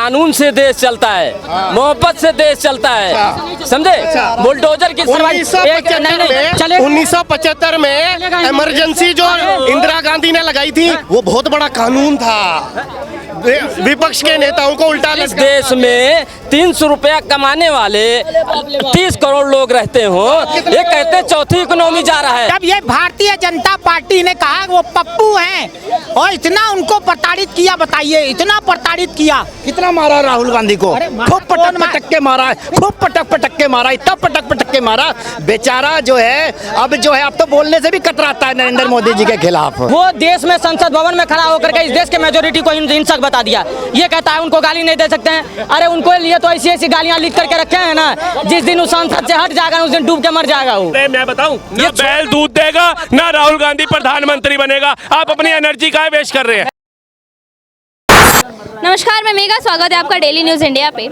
कानून से देश चलता है, मोहब्बत से देश चलता है, समझे। बुलडोजर की 1975 में इमरजेंसी जो इंदिरा गांधी ने लगाई थी वो बहुत बड़ा कानून था। विपक्ष के नेताओं को उल्टा इस देश में 300 रुपया कमाने वाले 30 करोड़ लोग रहते हो, ये कहते चौथी इकोनॉमी जा रहा है। जब ये भारतीय जनता पार्टी ने कहा वो पप्पू हैं और इतना उनको प्रताड़ित किया, बताइए इतना प्रताड़ित किया। कितना मारा राहुल गांधी को, खूब पटक पटक के मारा है, खूब पटक पटक के मारा, इतना पटक पटक के मारा। बेचारा जो है अब तो बोलने से भी कतराता है नरेंद्र मोदी जी के खिलाफ। वो देश में संसद भवन में खड़ा होकर के इस देश के मेजोरिटी को हिंसक बता दिया। ये कहता है उनको गाली नहीं दे सकते हैं। अरे उनको लिए तो ऐसी ऐसी गालियां लिख करके रखे हैं ना, जिस दिन उस संसद से हट जाएगा उस दिन डूब के मर जाएगा वो। मैं बताऊं, ये बैल दूध देगा ना राहुल गांधी प्रधानमंत्री बनेगा। आप अपनी एनर्जी काहे वेस्ट कर रहे हैं। नमस्कार, मैं मेघा, स्वागत है आपका डेली न्यूज़ इंडिया पे।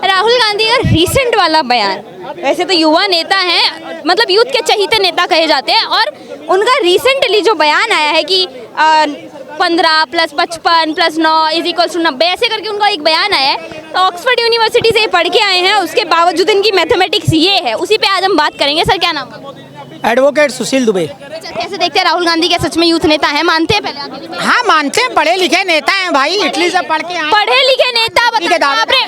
राहुल गांधी का रीसेंट वाला बयान, वैसे तो युवा नेता हैं, मतलब यूथ के चहीते नेता कहे जाते हैं, और उनका रिसेंटली जो बयान आया है कि 15 + 55 + 9 = 90, ऐसे करके उनका एक बयान आया है। तो ऑक्सफोर्ड यूनिवर्सिटी से पढ़ के आए हैं, उसके बावजूद इनकी मैथमेटिक्स ये है, उसी पे आज हम बात करेंगे। सर क्या नाम है? एडवोकेट सुशील दुबे। कैसे देखते हैं राहुल गांधी, के सच में यूथ नेता है, मानते हैं पहले आप? हाँ मानते हैं, पढ़े लिखे नेता हैं भाई, इटली से पढ़ के आए। पढ़े लिखे नेता, आपने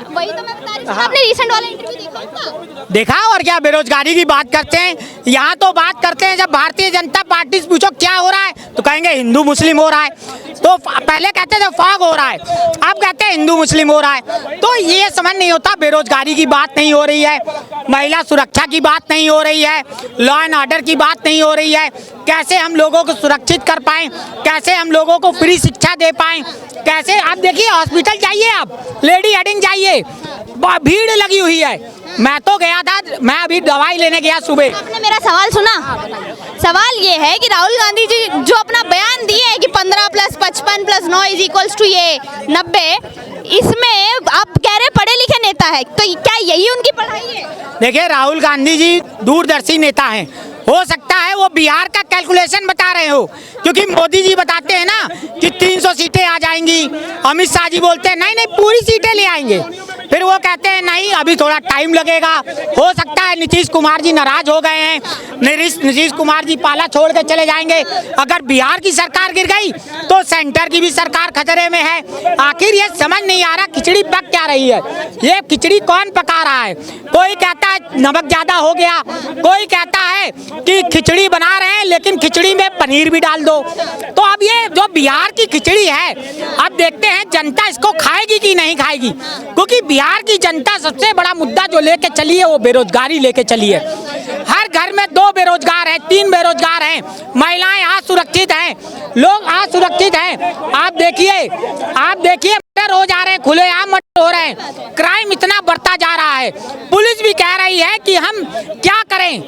वही तो मैं बता रही हूँ। आपने रिसेंट वाला इंटरव्यू देखा और क्या बेरोजगारी की बात करते हैं। यहाँ तो बात करते हैं, जब भारतीय जनता पार्टी से पूछो क्या हो रहा है तो कहेंगे हिंदू मुस्लिम हो रहा है। तो पहले कहते थे फॉग हो रहा है, अब कहते हैं हिंदू मुस्लिम हो रहा है। तो ये समझ नहीं होता, बेरोजगारी की बात नहीं हो रही है, महिला सुरक्षा की बात नहीं हो रही है, लॉ एंड ऑर्डर की बात नहीं हो रही है, कैसे हम लोगों को सुरक्षित कर पाएं, कैसे हम लोगों को फ्री शिक्षा दे पाएं, कैसे। आप देखिए हॉस्पिटल जाइए, आप लेडी हेडिंग जाइए, भीड़ लगी हुई है। मैं तो गया था, मैं अभी दवाई लेने गया सुबह। आपने मेरा सवाल सुना? सवाल ये है कि राहुल गांधी जी जो अपना बयान दिए है कि 15 + 55 + 9 = 90, इसमें आप कह रहे पढ़े लिखे नेता है, तो क्या यही उनकी पढ़ाई है? देखिए राहुल गांधी जी दूरदर्शी नेता हैं, हो सकता है वो बिहार का कैलकुलेशन बता रहे हो, क्योंकि मोदी जी बताते हैं ना कि 300 सीटें आ जाएंगी, अमित शाह जी बोलते हैं नहीं नहीं पूरी सीटें ले आएंगे, फिर वो कहते हैं नहीं अभी थोड़ा टाइम लगेगा। हो सकता है नीतीश कुमार जी नाराज हो गए हैं, नीतीश कुमार जी पाला छोड़ के चले जाएंगे। अगर बिहार की सरकार गिर गई तो सेंटर की भी सरकार खतरे में है। आखिर ये समझ नहीं आ रहा खिचड़ी पक क्या रही है, ये खिचड़ी कौन पका रहा है। कोई कहता है नमक ज्यादा हो गया, कोई कहता है कि खिचड़ी बना रहे हैं लेकिन खिचड़ी में पनीर भी डाल दो। तो अब ये जो बिहार की खिचड़ी है, अब देखते हैं जनता इसको खाएगी कि नहीं खाएगी, क्योंकि बिहार की जनता सबसे बड़ा मुद्दा जो लेके चली है वो बेरोजगारी लेके चली है। हर घर में 2 बेरोजगार हैं, 3 बेरोजगार हैं, महिलाएं असुरक्षित हैं, लोग असुरक्षित हैं। आप देखिए मर्डर हो जा रहे हैं, खुलेआम मर्डर हो रहे हैं, क्राइम इतना बढ़ता जा रहा है। पुलिस भी कह रही है कि हम क्या करें,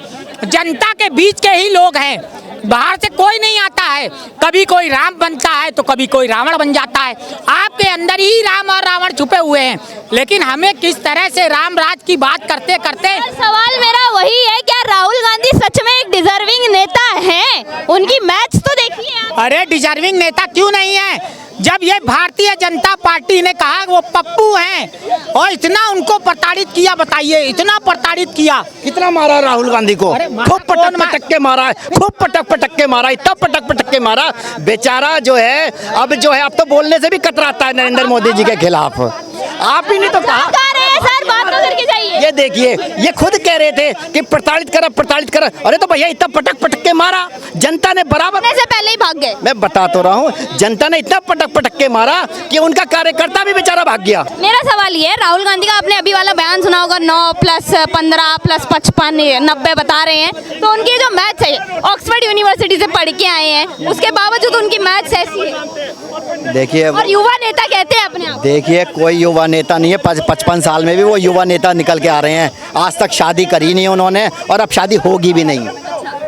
जनता के बीच के ही लोग हैं, बाहर से कोई नहीं आता है। कभी कोई राम बनता है तो कभी कोई रावण बन जाता है। आपके अंदर ही राम और रावण छुपे हुए हैं, लेकिन हमें किस तरह से राम राज की बात करते करते। सवाल मेरा वही है, क्या राहुल गांधी सच में एक डिजर्विंग नेता हैं? उनकी मैच तो देखिए आप। अरे डिजर्विंग नेता क्यों नहीं है, जब ये भारतीय जनता पार्टी ने कहा वो पप्पू हैं और इतना उनको प्रताड़ित किया, बताइए इतना प्रताड़ित किया। कितना मारा राहुल गांधी को, खूब पटक पटक के मारा है, खूब पटक पटक के मारा, इतना पटक पटक के मारा। बेचारा जो है अब तो बोलने से भी कतराता है नरेंद्र मोदी जी के खिलाफ। आप ही नहीं तो कहा सर, बात तो करके जाइए। ये देखिए ये खुद कह रहे थे कि प्रताड़ित करा। अरे तो भैया इतना पटक पटक के मारा, जनता ने बराबर से पहले ही भाग गए। मैं बता तो रहा हूँ, जनता ने इतना पटक के मारा कि उनका कार्यकर्ता भी बेचारा भाग गया। मेरा सवाल ये है, राहुल गांधी का आपने अभी वाला बयान सुना होगा, 9 + 15 + 55 90 बता रहे हैं, तो उनकी जो मैथ्स है ऑक्सफोर्ड यूनिवर्सिटी से पढ़ के आए हैं, उसके बावजूद उनकी मैथ्स ऐसी है। देखिए और युवा नेता कहते हैं अपने आप। देखिए कोई युवा नेता नहीं है, 55 साल में भी वो युवा नेता निकल के आ रहे हैं। आज तक शादी करी नहीं उन्होंने और अब शादी होगी भी नहीं।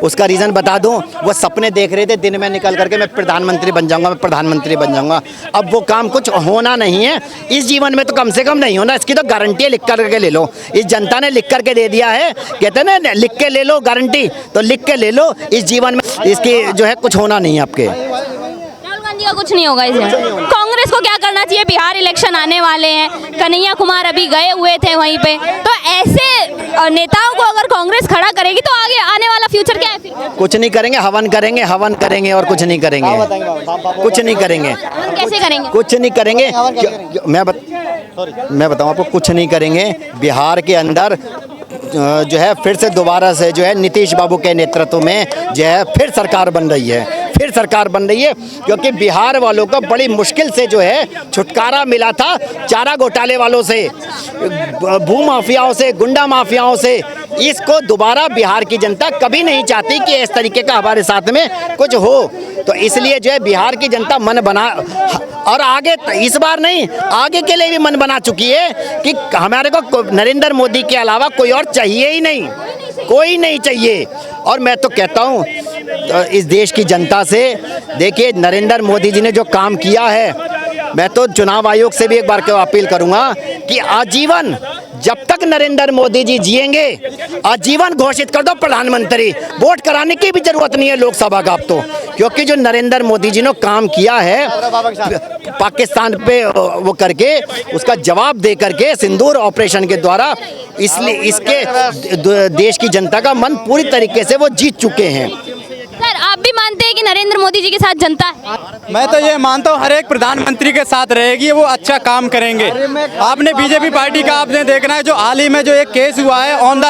उसका रीज़न बता दूं, वो सपने देख रहे थे दिन में निकल करके मैं प्रधानमंत्री बन जाऊंगा। अब वो काम कुछ होना नहीं है इस जीवन में, तो कम से कम नहीं होना, इसकी तो गारंटी लिख करके ले लो। इस जनता ने लिख करके दे दिया है, कहते हैं ना लिख के ले लो गारंटी, तो लिख के ले लो। इस जीवन में इसकी जो है कुछ होना नहीं है आपके। राहुल गांधी का कुछ नहीं होगा इसमें। कांग्रेस को क्या करना करना चाहिए। बिहार इलेक्शन आने वाले हैं, कन्हैया कुमार अभी गए हुए थे वहीं पे, तो ऐसे नेताओं को अगर कांग्रेस खड़ा करेगी तो आगे आने वाला फ्यूचर क्या है फिर? कुछ नहीं करेंगे, हवन करेंगे और कुछ नहीं करेंगे, कुछ नहीं करेंगे। हम कैसे करेंगे? कुछ नहीं करेंगे। मैं बताऊं आपको, कुछ नहीं करेंगे। बिहार के अंदर जो है फिर से दोबारा से जो है नीतीश बाबू के नेतृत्व में जो है फिर सरकार बन रही है, क्योंकि बिहार वालों को बड़ी मुश्किल से जो है छुटकारा मिला था चारा घोटाले वालों से, भू माफियाओं से, गुंडा माफियाओं से। इसको दोबारा बिहार की जनता कभी नहीं चाहती कि इस तरीके का हमारे साथ में कुछ हो। तो इसलिए जो है बिहार की जनता मन बना, और आगे इस बार नहीं, आगे के लिए भी मन बना चुकी है कि हमारे को नरेंद्र मोदी के अलावा कोई और चाहिए ही नहीं, कोई नहीं चाहिए। और मैं तो कहता हूँ इस देश की जनता से, देखिए नरेंद्र मोदी जी ने जो काम किया है, मैं तो चुनाव आयोग से भी एक बार अपील करूंगा कि आजीवन, जब तक नरेंद्र मोदी जी जिएंगे, आजीवन घोषित कर दो प्रधानमंत्री। वोट कराने की भी जरूरत नहीं है लोकसभा का अब तो, क्योंकि जो नरेंद्र मोदी जी ने काम किया है पाकिस्तान पे वो करके, उसका जवाब दे करके सिंदूर ऑपरेशन के द्वारा, इसलिए इसके देश की जनता का मन पूरी तरीके से वो जीत चुके हैं। सर, आप भी मानते हैं कि नरेंद्र मोदी जी के साथ जनता है? मैं तो ये मानता हूँ हर एक प्रधानमंत्री के साथ रहेगी, वो अच्छा काम करेंगे। आपने बीजेपी पार्टी का आपने देखना है, जो हाल ही में जो एक केस हुआ है ऑन द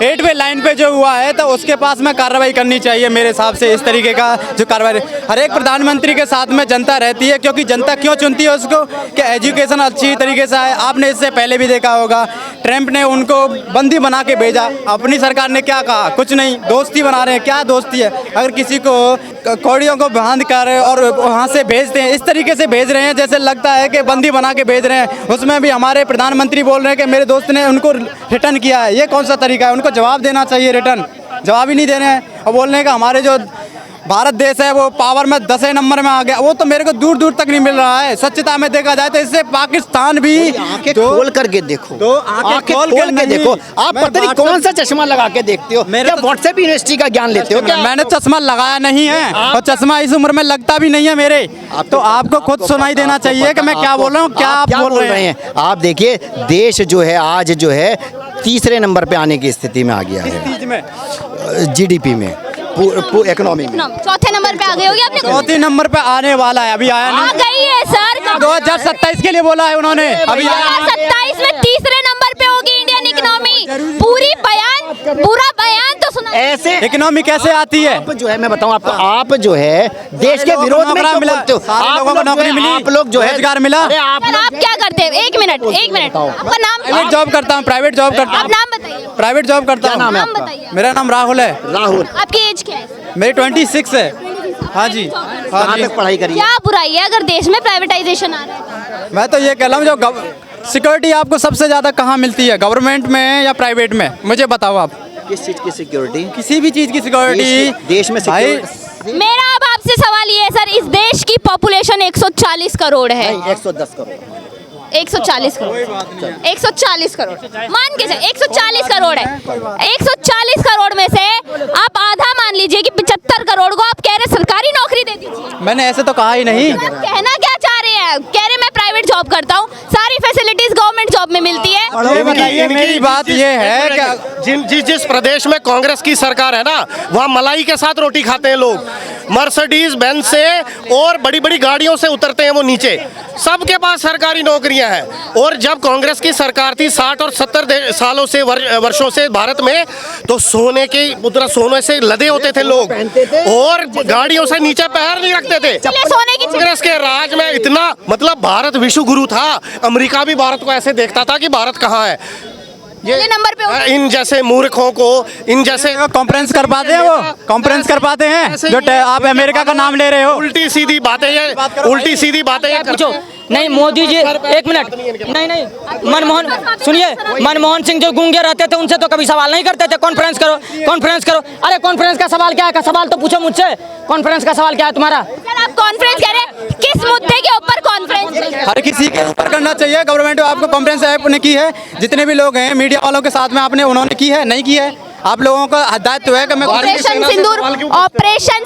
8वे लाइन पे जो हुआ है, तो उसके पास में कार्रवाई करनी चाहिए मेरे हिसाब से। इस तरीके का जो कार्रवाई हर एक प्रधानमंत्री के साथ में जनता रहती है, क्योंकि जनता क्यों चुनती है उसको कि एजुकेशन अच्छी तरीके से है। आपने इससे पहले भी देखा होगा, ट्रंप ने उनको बंदी बना के भेजा, अपनी सरकार ने क्या कहा? कुछ नहीं, दोस्ती बना रहे हैं। क्या दोस्ती है? अगर किसी को कौड़ियों को बांध कर और वहाँ से भेजते हैं, इस तरीके से भेज रहे हैं जैसे लगता है कि बंदी बना के भेज रहे हैं। उसमें भी हमारे प्रधानमंत्री बोल रहे हैं कि मेरे दोस्त ने उनको रिटर्न किया है। ये कौन सा तरीका है? उनको जवाब देना चाहिए, रिटर्न जवाब ही नहीं दे रहे हैं और बोल रहे हैं कि हमारे जो भारत देश है वो पावर में 10वें नंबर में आ गया। वो तो मेरे को दूर दूर तक नहीं मिल रहा है। सच्चता में देखा जाए तो इससे पाकिस्तान भी आंखें खोल करके देखो, तो आंखें खोल के देखो। आप पता नहीं कौन सा चश्मा लगा के देखते हो, क्या व्हाट्सएप यूनिवर्सिटी का ज्ञान लेते हो क्या? मैंने चश्मा लगाया नहीं है और चश्मा इस उम्र में लगता भी नहीं है मेरे। तो आपको खुद सुनाई देना चाहिए कि मैं क्या बोल रहा हूँ, क्या आप बोल रहे हैं। आप देखिए, देश जो है आज जो है 3रे नंबर पे आने की स्थिति में आ गया है, GDP में, इकोनॉमी में 4थे नंबर पे आ गई होगी आपने? 4थे नंबर पे आने वाला है, अभी आया नहीं। आ गई है सर। 2027 के लिए बोला है उन्होंने, अभी 2027 में 3रे नंबर पे होगी इंडियन इकोनॉमी। पूरा बयान तो सुना। ऐसे इकोनॉमी कैसे आती है? आप जो है, मैं बताऊं आपको, आप जो है देश के विरोध में क्यों बोलते हो? आप लोगों को नौकरी मिली, आप लोग जो है रोजगार मिला। आप क्या करते हैं? एक मिनट, आपका नाम? प्राइवेट जॉब करता हूँ, प्राइवेट जॉब करता आप हूँ, नाम बताइए। प्राइवेट जॉब करता हूँ। नाम बताइए। मेरा नाम राहुल है। राहुल, आपकी एज क्या है? मेरी 26 है। हाँ जी, कहाँ तक पढ़ाई करी? क्या बुराई है अगर देश में प्राइवेटाइजेशन आ रहा है? मैं तो ये कह रहा हूँ, जो सिक्योरिटी आपको सबसे ज्यादा कहाँ मिलती है, गवर्नमेंट में या प्राइवेट में? मुझे बताओ आप। किस चीज की सिक्योरिटी? किसी भी चीज की सिक्योरिटी देश में भाई। मेरा अब आपसे सवाल ये है सर, इस देश की पॉपुलेशन 140 करोड़ है। 110 करोड़ 140 करोड़ 140 करोड़ मान के चल, 140 करोड़ है। 140 करोड़ में से आप आधा मान लीजिए कि 75 करोड़ को आप कह रहे सरकारी नौकरी दे दीजिए। मैंने ऐसे तो कहा ही नहीं। आप कहना क्या चाह रहे हैं? कह रहे मैं प्राइवेट जॉब करता हूँ, सारी फैसिलिटीज गवर्नमेंट जॉब में मिलती है। ये बताइए, मेरी बात ये है कि जिस प्रदेश में कांग्रेस की सरकार है ना, वहाँ मलाई के साथ रोटी खाते हैं लोग। मर्सिडीज बेंज से और बड़ी बड़ी गाड़ियों से उतरते हैं वो नीचे। सबके पास सरकारी नौकरियां हैं। और जब कांग्रेस की सरकार थी 60 और 70 सालों से वर्षों से भारत में, तो सोने से लदे होते थे लोग और गाड़ियों से नीचे पैर नहीं रखते थे। सोने की कांग्रेस के राज में इतना, मतलब भारत विश्व गुरु था। अमेरिका भी भारत को ऐसे देखता था कि भारत कहाँ है। ये नंबर पे इन जैसे मूर्खों को, इन जैसे कॉन्फ्रेंस कर पाते हैं, वो कॉन्फ्रेंस कर पाते हैं जो आप अमेरिका का नाम ले रहे हो। उल्टी सीधी बातें ये पूछो। नहीं मोदी जी, एक मिनट, नहीं सुनिए, मनमोहन सिंह जो गूंगे रहते थे उनसे तो कभी सवाल नहीं करते थे। कॉन्फ्रेंस करो। अरे कॉन्फ्रेंस का सवाल क्या है? सवाल तो पूछो मुझसे, कॉन्फ्रेंस का सवाल क्या है तुम्हारा? सर आप कॉन्फ्रेंस कह रहे हैं, किस मुद्दे के ऊपर कॉन्फ्रेंस? हर किसी के ऊपर करना चाहिए। गवर्नमेंट आपको कॉन्फ्रेंस आपने की है, जितने भी लोग हैं मीडिया वालों के साथ में आपने उन्होंने की है, नहीं की है? आप लोगों का दायित्व है कि मैं ऑपरेशन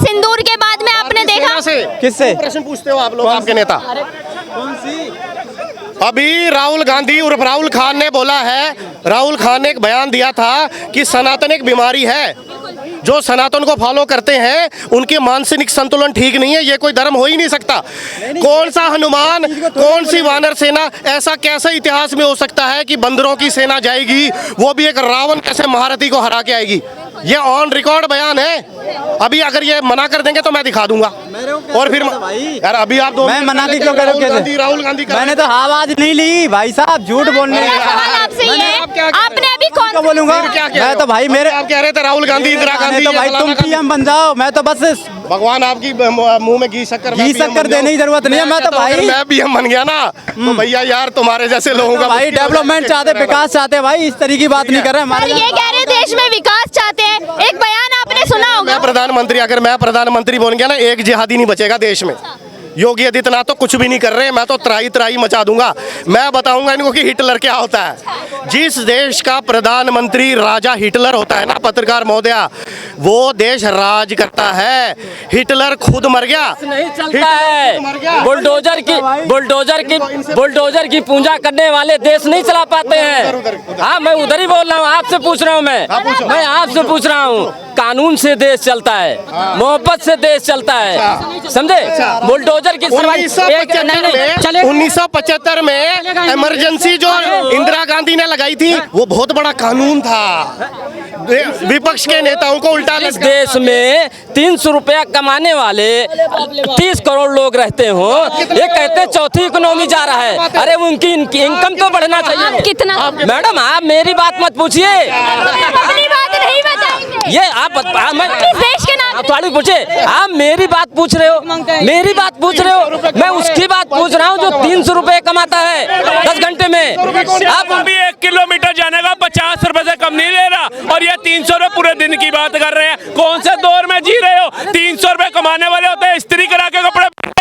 सिंदूर के बाद में आपने देखा किससे किससे प्रश्न पूछते हो आप लोग? आपके नेता कौन सी अभी राहुल गांधी उर्फ राहुल खान ने बोला है, राहुल खान ने एक बयान दिया था कि सनातन एक बीमारी है। जो सनातन को फॉलो करते हैं उनके मानसिक संतुलन ठीक नहीं है, ये कोई धर्म हो ही नहीं सकता। कौन सा हनुमान, कौन सी वानर सेना, ऐसा कैसे इतिहास में हो सकता है कि बंदरों की सेना जाएगी, वो भी एक रावण कैसे महारथी को हरा के आएगी? ये ऑन रिकॉर्ड बयान है। अभी अगर ये मना कर देंगे तो मैं दिखा दूंगा। और फिर यार अभी आप दो, मैं मना की क्यों करूँ? राहुल गांधी मैंने तो आवाज नहीं ली भाई साहब, झूठ बोलने मेरा सवाल आपसे ये है, आपने अभी कौन क्या बोलूंगा? मैं तो भाई मेरे आप कह रहे थे राहुल गांधी, इंदिरा गांधी, तो भाई तुम पीएम बन जाओ, मैं तो बस भगवान आपकी मुंह में घी शक्कर देने की जरूरत नहीं है। मैं तो भाई मैं पीएम बन गया ना, तो भैया यार तुम्हारे जैसे लोगों का भाई डेवलपमेंट चाहते, विकास चाहते भाई, इस तरीके की बात नहीं कर रहे सर, ये कह रहे देश में विकास चाहते हैं। एक बयान आपने सुना होगा, मैं प्रधानमंत्री, अगर मैं प्रधानमंत्री बन गया ना, एक जिहादी नहीं बचेगा देश में। योगी आदित्यनाथ तो कुछ भी नहीं कर रहे, मैं तो त्राही त्राही मचा दूंगा। मैं बताऊंगा इनको कि हिटलर क्या होता है। जिस देश का प्रधानमंत्री राजा हिटलर होता है ना पत्रकार महोदया, वो देश राज करता है। हिटलर खुद मर गया, नहीं चलता है। बुलडोजर की पूजा करने वाले देश नहीं चला पाते हैं। हाँ, मैं उधर ही बोल रहा हूँ, आपसे पूछ रहा हूँ। मैं आपसे पूछ रहा हूँ, कानून से देश चलता है, मोहब्बत से देश चलता है, समझे? बुलडोजर की 1975 में इमरजेंसी जो इंदिरा गांधी ने लगाई थी, वो बहुत बड़ा कानून था। विपक्ष के नेताओं को उल्टा इस देश में 300 रुपया कमाने वाले 30 करोड़ लोग रहते हो, ये कहते चौथी इकोनॉमी जा रहा है। अरे उनकी इनकम तो बढ़ना चाहिए। कितना? मैडम आप मेरी बात मत पूछिए, अपनी बात नहीं बताएंगे। ये आप इस देश के नाम थोड़ी पूछे, आप मेरी बात पूछ रहे हो, मेरी बात पूछ रहे हो, मैं उसकी बात पूछ रहा हूँ जो 300 रुपए कमाता है 10 घंटे में। आप अभी 1 किलोमीटर जाने का 50 रुपए से कम नहीं ले रहा, और ये 300 रुपए पूरे दिन की बात कर रहे हैं। कौन से दौर में जी रहे हो? 300 रुपए कमाने वाले होते हैं इस्त्री करा के कपड़े पहनते,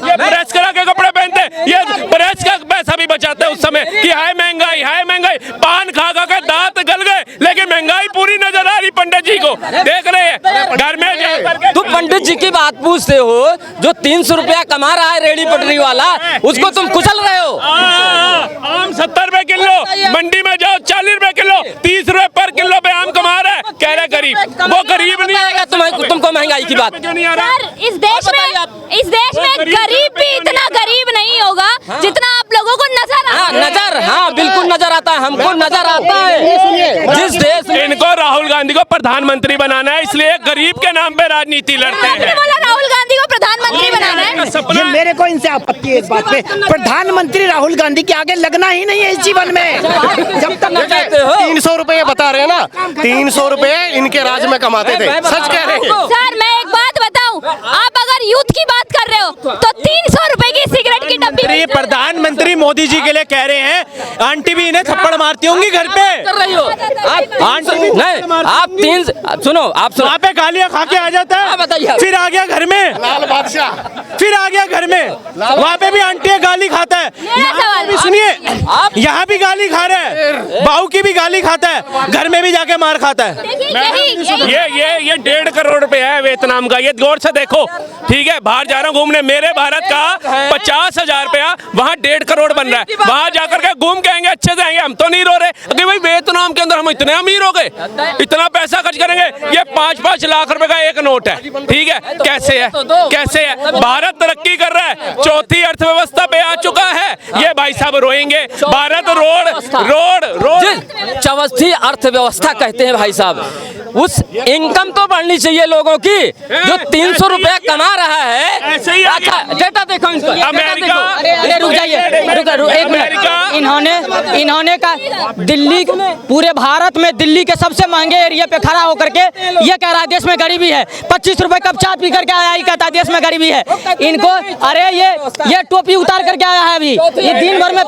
ये प्रेस करा के कपड़े पहनते, ये प्रेस का पैसा भी बचाते हैं उस समय कि हाय महंगाई, हाय महंगाई। पान खा खा के दांत गल गए, लेकिन महंगाई पूरी नजर आ रही पंडित जी को, देख रहे हैं घर में जाकर। तुम पंडित जी की बात पूछते हो, जो 300 रुपया कमा रहा है रेडी पटरी वाला, उसको तुम कुचल रहे हो। आम 70 रुपए किलो, मंडी में जाओ 40 रुपए किलो, 30 रुपए पर किलो पे आम कमा रहा है, कह रहे गरीब। वो गरीब नहीं आएगा तुमको महंगाई की बात। सर, इस देश में गरीब भी इतना गरीब नहीं होगा जितना आप लोगों को नजर आता है। हाँ बिल्कुल नजर आता है, हमको नजर आता है। जिस देश में इनको राहुल गांधी को प्रधानमंत्री बनाना है, इसलिए गरीब के नाम पे राजनीति लड़ते आपने हैं। बोला राहुल गांधी को प्रधानमंत्री बनाना है। ये मेरे को इनसे आपत्ति है इस बात पे, प्रधानमंत्री राहुल गांधी के आगे लगना ही नहीं है इस जीवन में। जब तक 300 रुपए बता रहे हैं ना, 300 रुपए इनके राज में कमाते थे, सच कह रहे हैं। सर, मैं एक बात बताऊं, आप अगर यूथ की बात कर रहे हो तो 300 रुपए की सिगरेट की डब्बी प्रधानमंत्री मोदी जी के लिए कह रहे हैं। आंटी भी इन्हें थप्पड़ मारती होंगी घर पे। कर रही हो नहीं, आप 3 सुनो, आप सुनो, वहाँ पे गालियाँ खा के आ जाता है, बताइए। फिर आ गया घर में लाल बादशाह, फिर आ गया घर में, वहाँ पे भी आंटी गाली खाता है। यहाँ भी सुनिए, यहाँ भी गाली खा रहा है, बहू की भी गाली खाता है, घर में भी जाके मार खाता है। ये 1.5 करोड़ रुपए है वियतनाम का, ये गौर से देखो, ठीक है। बाहर जा रहा हूँ घूमने, मेरे भारत का 50,000 रुपया, वहाँ 1.5 करोड़ बन रहा है। वहाँ जाकर के घूम के आएंगे, अच्छे से आएंगे, हम तो नहीं रो रहे कि भाई वियतनाम के अंदर हम इतने अमीर हो गए, इतना पैसा खर्च करेंगे। ये 5-5 लाख रुपए का एक नोट है, ठीक है। कैसे है, कैसे है? भारत तरक्की कर रहा है, चौथी अर्थव्यवस्था पे आ चुका है, ये भाई साहब रोएंगे। भारत रोड चौथी अर्थव्यवस्था कहते हैं भाई साहब। उस इनकम तो बढ़नी चाहिए लोगों की, जो 300 रुपया कमा रहा है। ऐसे ही डेटा देखो इनका, अमेरिका, अरे रुक जाइए, एक मिनट। इन्होंने का दिल्ली, पूरे भारत में दिल्ली के सबसे महंगे एरिया पे खड़ा होकर के ये कह रहा है देश में गरीबी है। 25 रुपए कप चाय पी करके आया, ही कहता है देश में गरीबी है। इनको अरे ये टोपी उतार करके आया है अभी, ये दिन भर में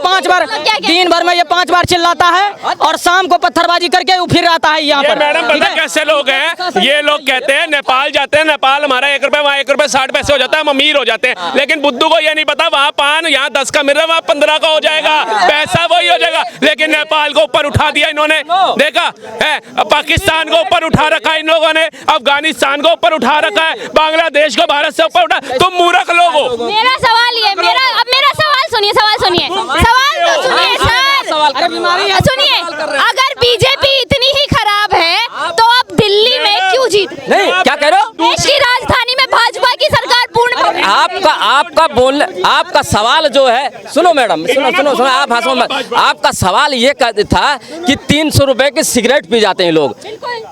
5 बार चिल्लाता है, और शाम को पत्थरबाजी करके फिर आता है यहाँ पर। मैडम पता कैसे लोग हैं? ये लोग कहते हैं नेपाल जाते हैं, नेपाल हमारा 1 रुपए, वहाँ 1 रुपए 60 पैसे हो जाता है, हम अमीर हो जाते हैं। लेकिन बुद्धू को ये नहीं पता, वहाँ पान यहाँ 10 का मिल रहा है, वहाँ 15 का हो जाएगा, पैसा वही हो जाएगा। लेकिन नेपाल को ऊपर उठा दिया इन्होंने, देखा है। पाकिस्तान को ऊपर उठा रखा है इन लोगों ने, अफगानिस्तान को ऊपर उठा रखा है, बांग्लादेश को भारत से ऊपर उठा। तुम मूर्ख लोग हो। मेरा सवाल ये, मेरा सवाल सुनिए सवाल तो सुनिए सर। सुनिए, अगर बीजेपी इतनी ही खराब है तो अब दिल्ली में क्यों जीत? नहीं, क्या कह रहे हो? देश की राजधानी में भाजपा की सरकार पूर्ण। आपका सवाल जो है, सुनो मैडम, सुनो, आप हंसो मत। आपका सवाल ये था कि 300 रुपए की सिगरेट पी जाते हैं लोग।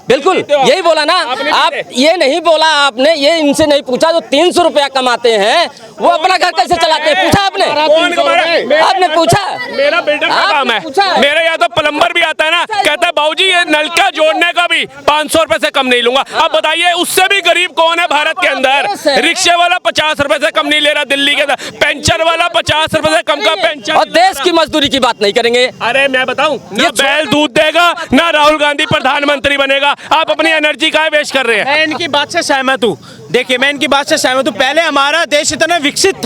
बिल्कुल यही बोला ना आप, ये नहीं बोला आपने, ये इनसे नहीं पूछा जो 300 रुपया कमाते हैं वो अपना घर कैसे चलाते हैं, पूछा आपने? आपने पूछा? मेरा बिल्डर का काम है, मेरे यहाँ तो प्लम्बर भी आता है ना, कहता है बाबूजी ये नलका जोड़ने का भी 500 रुपए से कम नहीं लूंगा। अब बताइए उससे भी गरीब कौन है भारत के अंदर? रिक्शे वाला 50 रुपए से कम नहीं ले रहा दिल्ली के अंदर, पेंशन वाला 50 रुपए से कम का पेंशन। और देश की मजदूरी की बात नहीं करेंगे। अरे मैं बताऊं, ना बैल दूध देगा ना राहुल गांधी प्रधानमंत्री बनेगा। आप अपनी एनर्जी काहे वेस्ट कर रहे हैं? मैं इनकी बात से सहमत हूँ। देखिए, मैं इनकी बात से सहमत हूँ। पहले हमारा देश इतना विकसित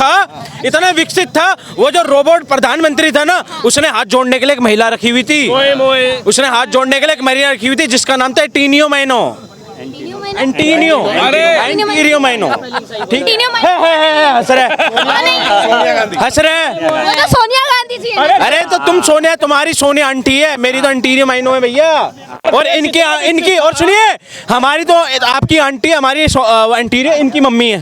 था, वो जो रोबोट प्रधानमंत्री था ना, उसने हाथ जोड़ने के लिए एक महिला रखी हुई थी। उसने हाथ जोड़ने के लिए एक महिला रखी हुई थी जिसका नाम था एंटीनियो मैनो। एंटीनियो मैनो, ठीक है, हंस रहे। वो तो सोनिया गांधी जी है। अरे तो तुम सोनिया, तुम्हारी सोनिया आंटी है, मेरी तो एंटीनियो मैनो है भैया। और इनकी और सुनिए, हमारी तो आपकी आंटी, हमारी एंटीनियो इनकी मम्मी है।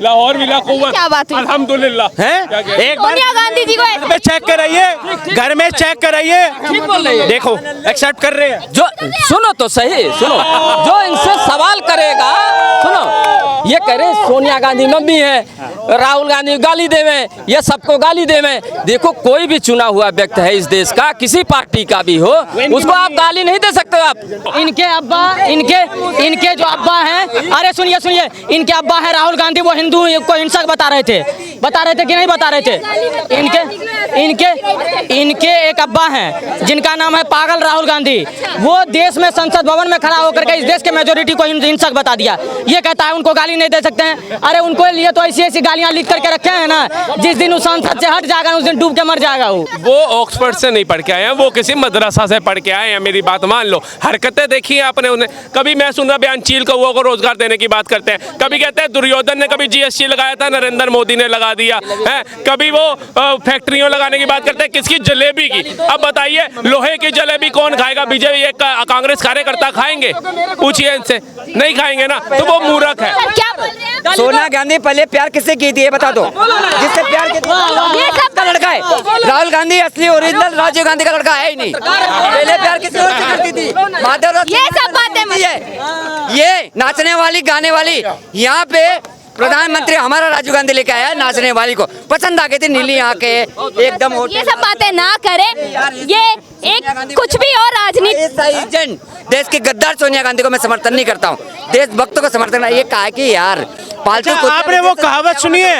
लाहौर भी लाखों क्या बात हुई? अल्हम्दुलिल्लाह हैं? एक बार सोनिया गांधी जी को घर में चेक कराइए, घर में चेक कराइए, देखो एक्सेप्ट कर रहे हैं। जो सुनो तो सही, सुनो, जो इनसे सवाल करेगा, सुनो, ये कह रहे सोनिया गांधी मम्मी है, राहुल गांधी गाली देवे, ये सबको गाली देवे। देखो कोई भी चुना हुआ व्यक्ति है इस देश का, किसी पार्टी का भी हो, उसको आप गाली नहीं दे सकते आप। इनके अब्बा, इनके जो अब्बा हैं, अरे सुनिए, इनके अब्बा है राहुल गांधी, वो हिंदू को हिंसक बता रहे थे कि नहीं बता रहे थे? इनके एक अब्बा हैं जिनका नाम है पागल राहुल गांधी। वो देश में संसद भवन में खड़ा होकर के इस देश के मेजोरिटी को हिंसक बता दिया। ये कहता है उनको गाली नहीं दे सकते हैं। अरे उनको लिए तो ऐसी गालियां लिख करके रखे हैं ना, जिस दिन उस संसद से हट जाएगा उस दिन डूब के मर जाएगा। वो ऑक्सफोर्ड से नहीं पढ़ के आए हैं, वो किसी मदरसा से पढ़ के आए हैं। मेरी बात मान लो, हरकतें देखी हैं आपने उन्हें। कभी मैं सुन रहा बयान चील कौओं को रोजगार देने की बात करते हैं, कभी कहते हैं दुर्योधन ने कभी GST लगाया था, नरेंद्र मोदी ने लगा दिया है, कभी वो फैक्ट्रियों लगाने की बात करते हैं, किसकी? जलेबी की। अब बताइए लोहे की जलेबी कौन खाएगा? बीजेपी कांग्रेस कार्यकर्ता खाएंगे? पूछिए इनसे, नहीं खाएंगे ना, तो वो मूर्ख है। क्या बोल रहे हैं? सोनिया गांधी पहले प्यार किससे की थी ये बता दो, जिससे प्यार का लड़का है। राहुल गांधी असली ओरिजिनल राजीव गांधी का लड़का है ही नहीं। पहले प्यार किसी और से करती थी, माधव। ये सब बातें ये नाचने वाली गाने वाली, यहाँ पे प्रधानमंत्री हमारा राजीव गांधी लेके आया नाचने वाली को, पसंद आ गई थी, नीली आंखें एकदम। ये सब बातें ना करें, ये एक कुछ भी और राजनीति। देश के गद्दार सोनिया गांधी को मैं समर्थन नहीं करता हूँ, देशभक्तों को समर्थन। ये कहा कि यार पालतू आपने वो कहावत सुनिए,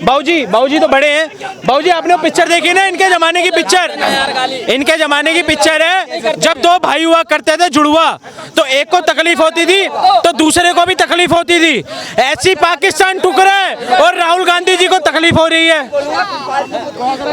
बाबूजी तो बड़े हैं। बाबूजी आपने वो पिक्चर देखी ना, इनके जमाने की पिक्चर है, जब दो भाई हुआ करते थे जुड़वा, तो एक को तकलीफ होती थी तो दूसरे को भी तकलीफ होती थी। ऐसी पाकिस्तान टुकड़ा है और राहुल गांधी जी को तकलीफ हो रही है,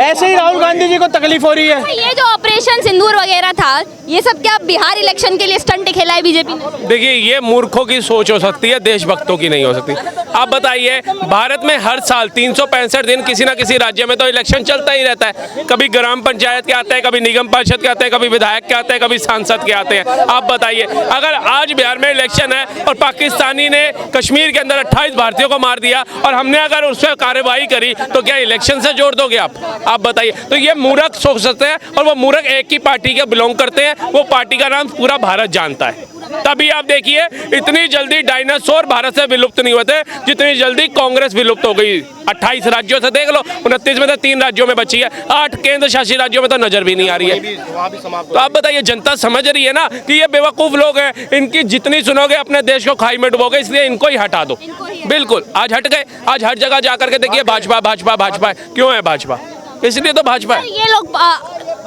ऐसे ही राहुल गांधी जी को तकलीफ हो रही है। ये जो ऑपरेशन सिंदूर वगैरह था, ये सब क्या बिहार इलेक्शन के लिए स्टंट खेला है बीजेपी ने? देखिए ये मूर्खों की सोच हो सकती है, देशभक्तों की नहीं हो सकती। आप बताइए, भारत में हर साल 365 दिन किसी ना किसी राज्य में तो इलेक्शन चलता ही रहता है। कभी ग्राम पंचायत के आते हैं, कभी निगम परिषद के आते हैं, कभी विधायक के आते हैं, कभी सांसद के आते हैं। आप बताइए, अगर आज बिहार में इलेक्शन है और पाकिस्तानी ने कश्मीर के अंदर 28 भारतीयों को मार दिया और हमने अगर उस पर कार्रवाई करी, तो क्या इलेक्शन से जोड़ दोगे आप बताइए? तो ये मूर्ख सोच सकते हैं, और वो मूर्ख एक ही पार्टी के बिलोंग करते हैं। वो पार्टी का नाम पूरा भारत जानता है। तभी आप देखिए, इतनी जल्दी डायनासोर भारत से विलुप्त नहीं होते जितनी जल्दी कांग्रेस विलुप्त हो गई। 28 राज्यों से देख लो, 29 में तो 3 राज्यों में बची है, 8 केंद्र शासित राज्यों में तो नजर भी नहीं आ रही है। तो आप बताइए, जनता समझ रही है ना कि ये बेवकूफ लोग हैं, इनकी जितनी सुनोगे अपने देश को खाई में डुबोगे, इसलिए इनको ही हटा दो। बिल्कुल, आज हट गए। आज हर जगह जाकर के देखिए भाजपा भाजपा भाजपा। क्यों है भाजपा? इसलिए तो भाजपा है। ये लोग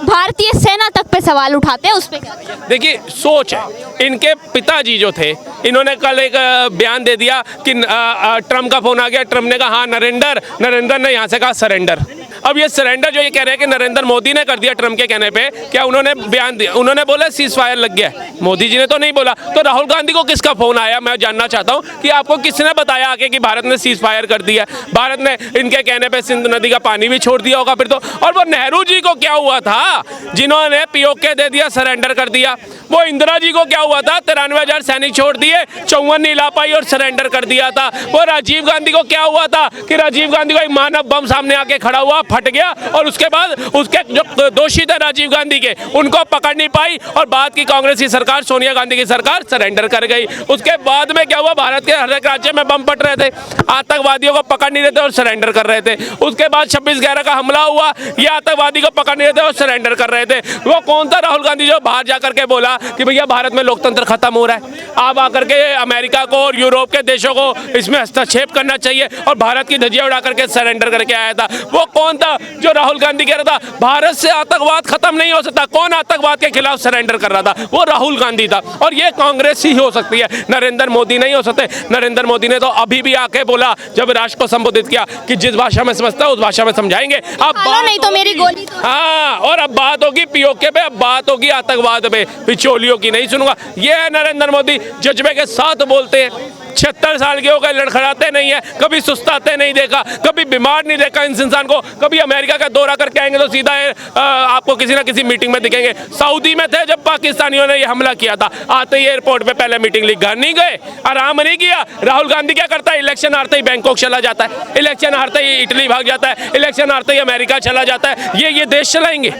भारतीय सेना तक पे सवाल उठाते हैं, उस पे क्या? देखिए सोच है, इनके पिताजी जो थे, इन्होंने कल एक बयान दे दिया कि ट्रम्प का फोन आ गया। ट्रम्प ने कहा हाँ नरेंद्र ने यहाँ से कहा सरेंडर। अब ये सरेंडर जो ये कह रहे हैं कि नरेंद्र मोदी ने कर दिया ट्रम्प के कहने पे, क्या उन्होंने बयान दिया? उन्होंने बोला सीज फायर लग गया, मोदी जी ने तो नहीं बोला। तो राहुल गांधी को किसका फोन आया? मैं जानना चाहता हूँ कि आपको किसने बताया आके कि भारत ने सीज फायर कर दिया? भारत ने इनके कहने पे सिंध नदी का पानी भी छोड़ दिया होगा फिर तो। और वो नेहरू जी को क्या हुआ था जिन्होंने पीओके दे दिया, सरेंडर कर दिया? वो इंदिरा जी को क्या हुआ था? 93,000 सैनिक छोड़ दिए, 54 नहीं ला पाई और सरेंडर कर दिया था। वो राजीव गांधी को क्या हुआ था कि राजीव गांधी को एक मानव बम सामने आके खड़ा हुआ, फट गया और उसके बाद उसके जो दोषी थे राजीव गांधी के, उनको पकड़ नहीं पाई और बाद की कांग्रेस की सरकार, सोनिया गांधी की सरकार सरेंडर कर गई। उसके बाद में क्या हुआ? भारत के हर एक राज्य में बम फट रहे थे, आतंकवादियों को पकड़ नहीं रहे थे और सरेंडर कर रहे थे। उसके बाद 26/11 का हमला हुआ, ये आतंकवादी को पकड़ नहीं रहे थे और सरेंडर कर रहे थे। वो कौन था राहुल गांधी जो बाहर जाकर के बोला कि भैया भारत में लोकतंत्र खत्म हो रहा है, आप आकर के अमेरिका को और यूरोप के देशों को इसमें हस्तक्षेप करना चाहिए और भारत की धज्जियां उड़ा करके सरेंडर करके आया था? वो कौन था जो राहुल गांधी कह रहा था भारत से आतंकवाद खत्म नहीं हो सकता? कौन आतंकवाद के खिलाफ सरेंडर कर रहा था? वो राहुल गांधी था। और ये कांग्रेस ही हो सकती है, नरेंद्र मोदी नहीं हो सकते। नरेंद्र मोदी ने तो अभी भी आके बोला जब राष्ट्र को संबोधित किया कि जिस भाषा में समझता है उस भाषा में समझाएंगे। अब नहीं तो मेरी गोली तो। हाँ, और अब बात होगी पीओके पे, अब बात होगी आतंकवाद पे, बिचौलियों की नहीं सुनूंगा। ये है नरेंद्र मोदी, जज्बे के साथ बोलते हैं। 76 साल के हो गए, लड़खड़ाते नहीं है, कभी सुस्ताते नहीं देखा, कभी बीमार नहीं देखा इस इंसान को। कभी अमेरिका का दौरा करके आएंगे तो सीधा आपको किसी ना किसी मीटिंग में दिखेंगे। सऊदी में थे जब पाकिस्तानियों ने ये हमला किया था, आते ही एयरपोर्ट पे पहले मीटिंग ली, घर नहीं गए, आराम नहीं किया। राहुल गांधी क्या करता है? इलेक्शन हारते ही बैंकॉक चला जाता है, इलेक्शन हारते ही इटली भाग जाता है, इलेक्शन हारते ही अमेरिका चला जाता है। ये देश चलाएंगे?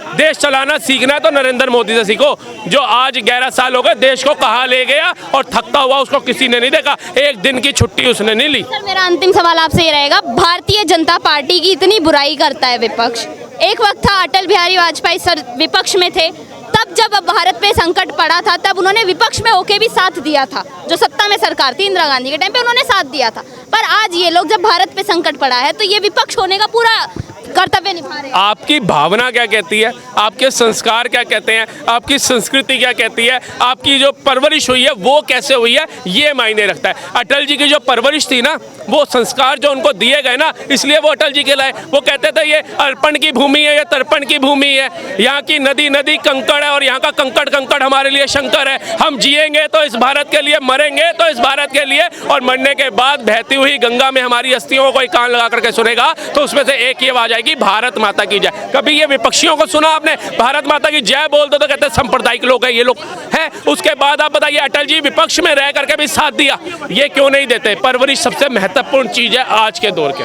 देश चलाना सीखना है तो नरेंद्र मोदी से सीखो, जो आज 11 साल हो गए देश को कहाँ ले गया और थकता हुआ उसको किसी ने नहीं देखा, एक दिन की छुट्टी उसने नहीं ली। सर मेरा अंतिम सवाल आपसे ये रहेगा, भारतीय जनता पार्टी की इतनी बुराई करता है विपक्ष, एक वक्त था अटल बिहारी वाजपेयी सर विपक्ष में थे, तब जब भारत पे संकट पड़ा था तब उन्होंने विपक्ष में होके भी साथ दिया था, जो सत्ता में सरकार थी इंदिरा गांधी के टाइम पे उन्होंने साथ दिया था। पर आज ये लोग जब भारत पे संकट पड़ा है तो ये विपक्ष होने का पूरा कर्तव्य निभा रहे हैं। आपकी भावना क्या कहती है, आपके संस्कार क्या कहते हैं, आपकी संस्कृति क्या कहती है, आपकी जो परवरिश हुई है वो कैसे हुई है, ये मायने रखता है। अटल जी की जो परवरिश थी ना, वो संस्कार जो उनको दिए गए ना, इसलिए वो अटल जी कहलाए। वो कहते थे ये अर्पण की भूमि है, ये तर्पण की भूमि है, यहाँ की नदी नदी कंकड़ है और यहाँ का कंकड़ कंकड़ हमारे लिए शंकर है। हम जिएंगे तो इस भारत के लिए, मरेंगे तो इस भारत के लिए, और मरने के बाद बहती हुई गंगा में हमारी अस्थियों को कोई कान लगा करके सुनेगा तो उसमें से एक ही आवाज आएगी, भारत माता की जय। कभी ये विपक्षियों को सुना आपने? भारत माता की जय बोल दो तो कहते हैं सांप्रदायिक लोग हैं ये लोग हैं। उसके बाद आप बताइए, अटल जी विपक्ष में रह करके भी साथ दिया, ये क्यों नहीं देते? परवरिश सबसे महत्वपूर्ण चीज है आज के दौर के।